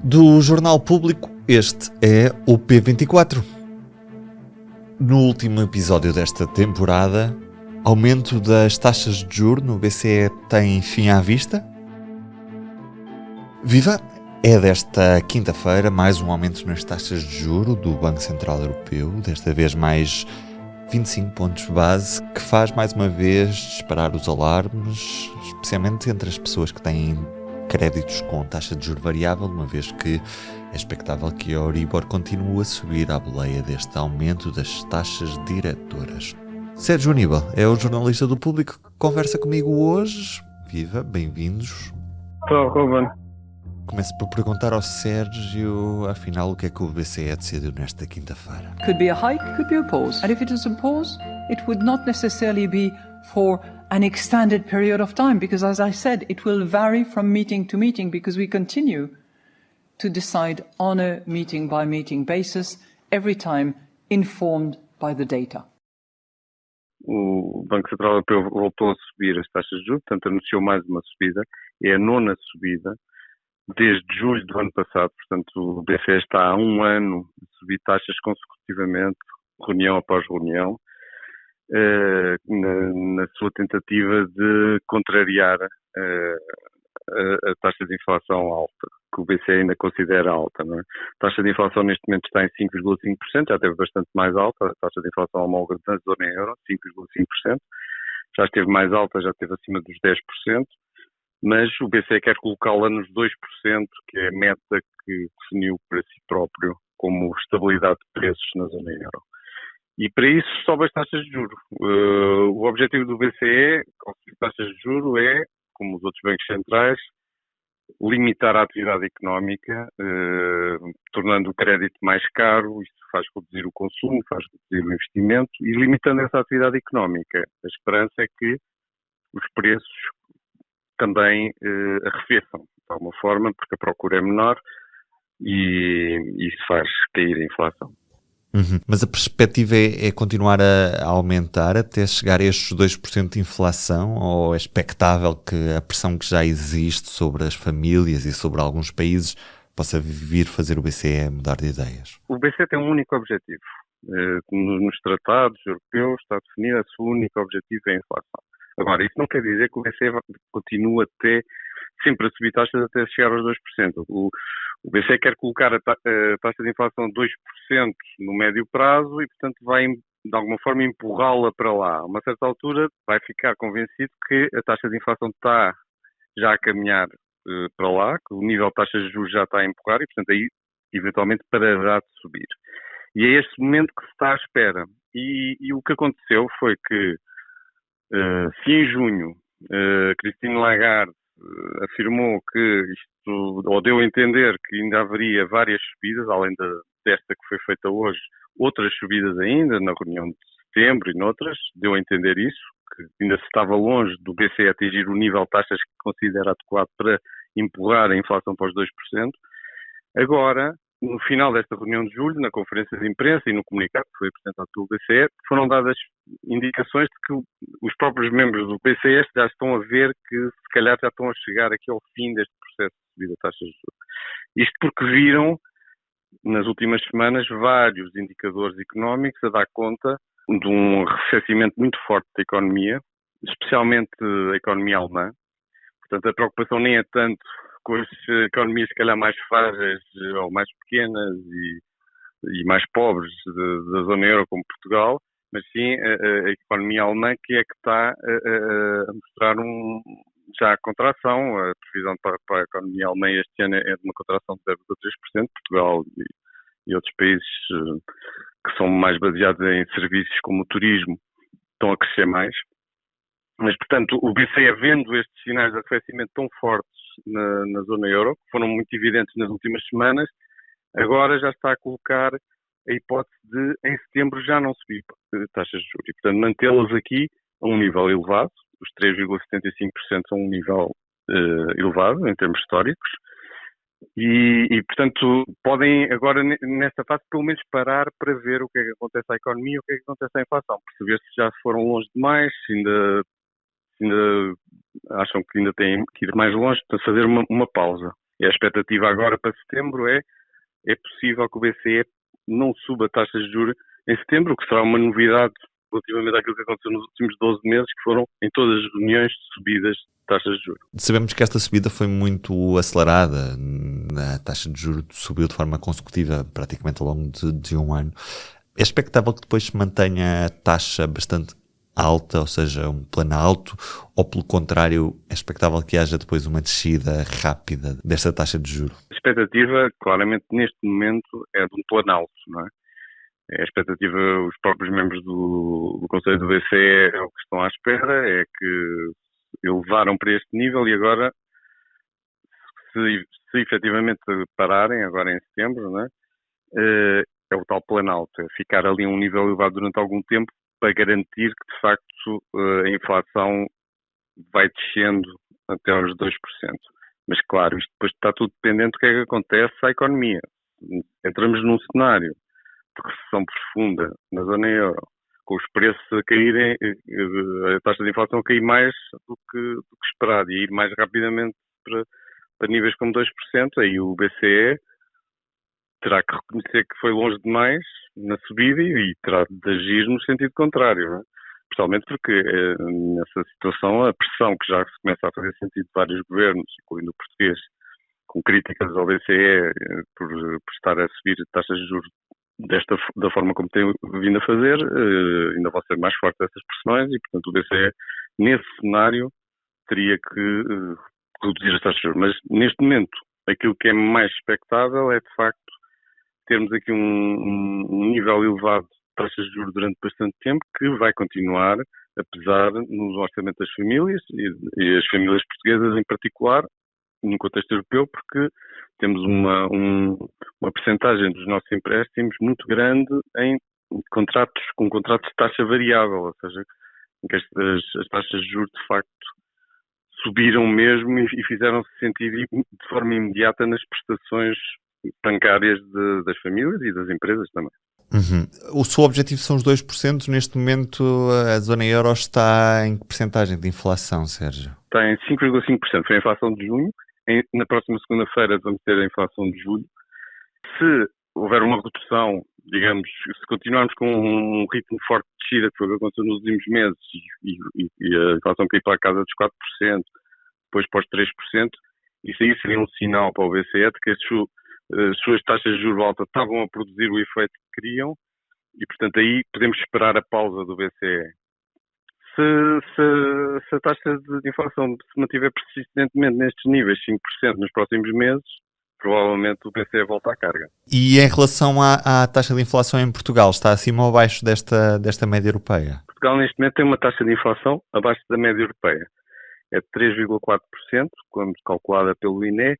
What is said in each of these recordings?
Do Jornal Público, este é o P24. No último episódio desta temporada, aumento das taxas de juros no BCE tem fim à vista? Viva! É desta quinta-feira mais um aumento nas taxas de juros do Banco Central Europeu, desta vez mais 25 pontos base, que faz mais uma vez disparar os alarmes, especialmente entre as pessoas que têm créditos com taxa de juros variável, uma vez que é expectável que a Euribor continue a subir à boleia deste aumento das taxas diretoras. Sérgio Aníbal é o jornalista do Público que conversa comigo hoje. Viva, bem-vindos. Estou, Ruben. Começo por perguntar ao Sérgio, afinal, o que é que o BCE decidiu nesta quinta-feira? Could be a hike, could be a pause. And if it is a pause, it would not necessarily be for an extended period of time, because as I said, it will vary from meeting to meeting, because we continue to decide on a meeting-by-meeting basis, every time informed by the data. O Banco Central Europeu voltou a subir as taxas de juros, portanto anunciou mais uma subida, é a nona subida desde julho do ano passado, portanto o BCE está há um ano a subir taxas consecutivamente, reunião após reunião, na sua tentativa de contrariar a taxa de inflação alta, que o BCE ainda considera alta. Não é? A taxa de inflação neste momento está em 5,5%, já esteve bastante mais alta, a taxa de inflação homóloga da zona euro, 5,5%, já esteve mais alta, já esteve acima dos 10%, mas o BCE quer colocá-la nos 2%, que é a meta que definiu para si próprio como estabilidade de preços na zona euro. E para isso sobe as taxas de juros. O objetivo do BCE, com as taxas de juros, é, como os outros bancos centrais, limitar a atividade económica, tornando o crédito mais caro. Isto faz reduzir o consumo, faz reduzir o investimento e limitando essa atividade económica. A esperança é que os preços também arrefeçam, de alguma forma, porque a procura é menor e isso faz cair a inflação. Mas a perspectiva é continuar a aumentar até chegar a estes 2% de inflação, ou é expectável que a pressão que já existe sobre as famílias e sobre alguns países possa vir fazer o BCE mudar de ideias? O BCE tem um único objetivo. Nos tratados europeus está definido o seu único objetivo é a inflação. Agora, isso não quer dizer que o BCE continue sempre a subir taxas até chegar aos 2%. O BCE quer colocar a taxa de inflação de 2% no médio prazo e, portanto, vai, de alguma forma, empurrá-la para lá. A uma certa altura, vai ficar convencido que a taxa de inflação está já a caminhar para lá, que o nível de taxas de juros já está a empurrar e, portanto, aí, eventualmente, parará de subir. E é este momento que se está à espera. E o que aconteceu foi que, se em junho Christine Lagarde afirmou que isto, ou deu a entender que ainda haveria várias subidas, além desta que foi feita hoje, outras subidas ainda, na reunião de setembro e noutras, deu a entender isso, que ainda se estava longe do BCE atingir o nível de taxas que considera adequado para empurrar a inflação para os 2%. Agora, no final desta reunião de julho, na conferência de imprensa e no comunicado que foi apresentado pelo BCE, foram dadas indicações de que os próprios membros do BCE já estão a ver que se calhar já estão a chegar aqui ao fim deste processo de subida de taxas de juros. Isto porque viram, nas últimas semanas, vários indicadores económicos a dar conta de um arrefecimento muito forte da economia, especialmente a economia alemã. Portanto, a preocupação nem é tanto com as economias, se calhar, mais frágeis ou mais pequenas e mais pobres da zona euro, como Portugal, mas sim a economia alemã, que é que está a mostrar já a contração. A previsão para a economia alemã este ano é de uma contração de 0,3%. Portugal e outros países que são mais baseados em serviços como o turismo estão a crescer mais. Mas, portanto, o BCE, vendo estes sinais de arrefecimento tão fortes na zona euro, que foram muito evidentes nas últimas semanas, agora já está a colocar a hipótese de, em setembro, já não subir taxas de juros. E, portanto, mantê-las aqui a um nível elevado. Os 3,75% são um nível elevado, em termos históricos. E, portanto, podem agora, nesta fase, pelo menos parar para ver o que é que acontece à economia e o que é que acontece à inflação. Perceber se já foram longe demais, se ainda acham que ainda têm que ir mais longe, para fazer uma pausa. E a expectativa agora para setembro é possível que o BCE não suba taxas de juros em setembro, o que será uma novidade relativamente àquilo que aconteceu nos últimos 12 meses, que foram em todas as reuniões de subidas de taxas de juros. Sabemos que esta subida foi muito acelerada. A taxa de juros subiu de forma consecutiva, praticamente ao longo de um ano. É expectável que depois se mantenha a taxa bastante alta, ou seja, um plano alto, ou pelo contrário, é expectável que haja depois uma descida rápida desta taxa de juros? A expectativa, claramente, neste momento, é de um plano alto, não é? A expectativa, os próprios membros do Conselho do BCE é o que estão à espera, é que elevaram para este nível e agora, se efetivamente pararem, agora em setembro, não é? É o tal plano alto, é ficar ali a um nível elevado durante algum tempo para garantir que, de facto, a inflação vai descendo até aos 2%. Mas, claro, isto depois está tudo dependente do que é que acontece à economia. Entramos num cenário de recessão profunda na zona euro, com os preços a caírem, a taxa de inflação a cair mais do que esperado e ir mais rapidamente para níveis como 2%, aí o BCE terá que reconhecer que foi longe demais na subida e terá de agir no sentido contrário, não é? Especialmente porque nessa situação a pressão que já se começa a fazer sentido de vários governos, incluindo o português, com críticas ao BCE por estar a subir taxas de juros da forma como tem vindo a fazer, ainda vão ser mais fortes essas pressões e, portanto, o BCE, nesse cenário, teria que reduzir as taxas de juros. Mas, neste momento, aquilo que é mais expectável é, de facto, termos aqui um nível elevado de taxas de juros durante bastante tempo, que vai continuar, apesar no orçamento das famílias, e as famílias portuguesas em particular, no contexto europeu, porque temos uma percentagem dos nossos empréstimos muito grande em contratos de taxa variável, ou seja, em que as taxas de juros de facto subiram mesmo e fizeram-se sentir de forma imediata nas prestações bancárias das famílias e das empresas também. Uhum. O seu objetivo são os 2%. Neste momento a zona euro está em que percentagem de inflação, Sérgio? Está em 5,5%. Foi a inflação de junho. Na próxima segunda-feira vamos ter a inflação de julho. Se houver uma redução, digamos, se continuarmos com um ritmo forte de descida, que foi o que aconteceu nos últimos meses, e a inflação cair para a casa dos 4%, depois para os 3%, isso aí seria um sinal para o BCE de que as suas taxas de juros altas estavam a produzir o efeito que queriam e, portanto, aí podemos esperar a pausa do BCE. Se a taxa de inflação se mantiver persistentemente nestes níveis, 5% nos próximos meses, provavelmente o BCE volta à carga. E em relação à taxa de inflação em Portugal, está acima ou abaixo desta média europeia? Portugal neste momento tem uma taxa de inflação abaixo da média europeia. É de 3,4%, quando calculada pelo INE,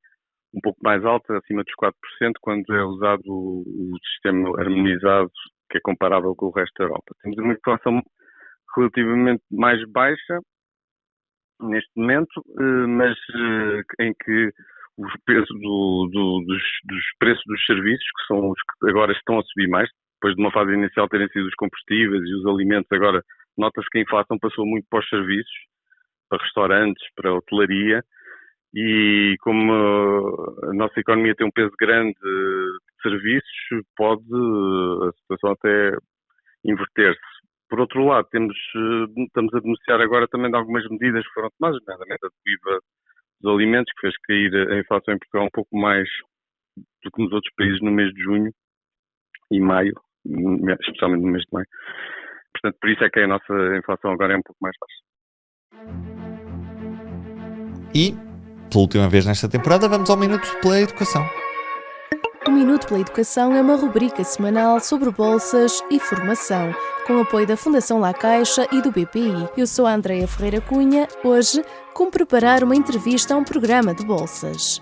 um pouco mais alta, acima dos 4%, quando é usado o sistema harmonizado, que é comparável com o resto da Europa. Temos uma inflação relativamente mais baixa neste momento, mas em que os preços dos preços dos serviços, que são os que agora estão a subir mais, depois de uma fase inicial terem sido os combustíveis e os alimentos, agora nota-se que a inflação passou muito para os serviços, para restaurantes, para hotelaria, e como a nossa economia tem um peso grande de serviços, pode a situação até inverter-se. Por outro lado, estamos a beneficiar agora também de algumas medidas que foram tomadas, nomeadamente a do IVA dos alimentos, que fez cair a inflação em Portugal um pouco mais do que nos outros países no mês de junho e maio, especialmente no mês de maio. Portanto, por isso é que a nossa inflação agora é um pouco mais baixa. E, pela última vez nesta temporada, vamos ao Minuto pela Educação. O Minuto pela Educação é uma rubrica semanal sobre bolsas e formação, com apoio da Fundação La Caixa e do BPI. Eu sou a Andreia Ferreira Cunha, hoje como preparar uma entrevista a um programa de bolsas.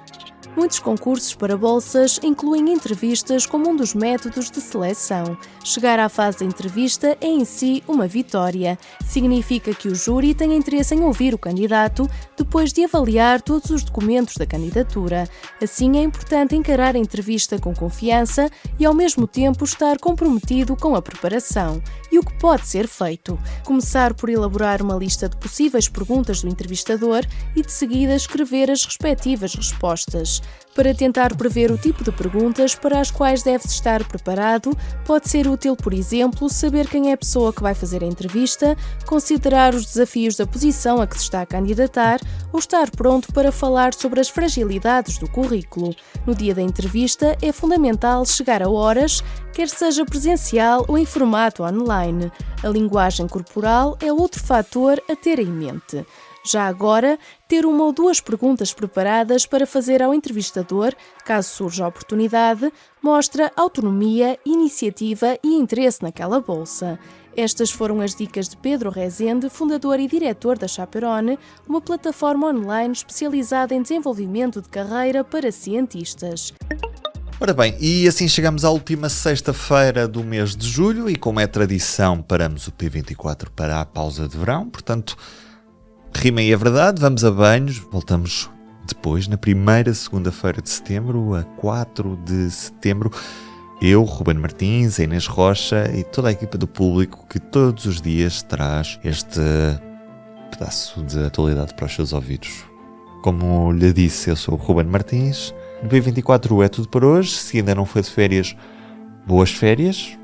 Muitos concursos para bolsas incluem entrevistas como um dos métodos de seleção. Chegar à fase da entrevista é em si uma vitória. Significa que o júri tem interesse em ouvir o candidato depois de avaliar todos os documentos da candidatura. Assim, é importante encarar a entrevista com confiança e, ao mesmo tempo, estar comprometido com a preparação. E o que pode ser feito? Começar por elaborar uma lista de possíveis perguntas do entrevistador e, de seguida, escrever as respectivas respostas. dúvidas. Para tentar prever o tipo de perguntas para as quais deve estar preparado, pode ser útil, por exemplo, saber quem é a pessoa que vai fazer a entrevista, considerar os desafios da posição a que se está a candidatar ou estar pronto para falar sobre as fragilidades do currículo. No dia da entrevista, é fundamental chegar a horas, quer seja presencial ou em formato online. A linguagem corporal é outro fator a ter em mente. Já agora, ter uma ou duas perguntas preparadas para fazer ao entrevistador, caso surja a oportunidade, mostra autonomia, iniciativa e interesse naquela bolsa. Estas foram as dicas de Pedro Rezende, fundador e diretor da Chaperone, uma plataforma online especializada em desenvolvimento de carreira para cientistas. Ora bem, e assim chegamos à última sexta-feira do mês de julho e, como é tradição, paramos o P24 para a pausa de verão, portanto, rimem a verdade, vamos a banhos, voltamos depois, na primeira segunda-feira de setembro, a 4 de setembro, eu, Ruben Martins, a Inês Rocha e toda a equipa do Público que todos os dias traz este pedaço de atualidade para os seus ouvidos. Como lhe disse, eu sou o Ruben Martins, no P24 é tudo por hoje, se ainda não foi de férias, boas férias,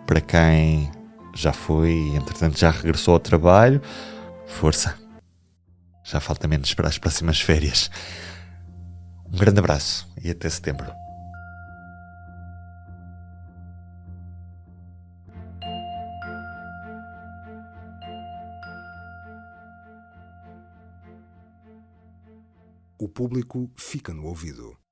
para quem já foi e entretanto já regressou ao trabalho, força! Já falta menos para as próximas férias. Um grande abraço e até setembro. O Público fica no ouvido.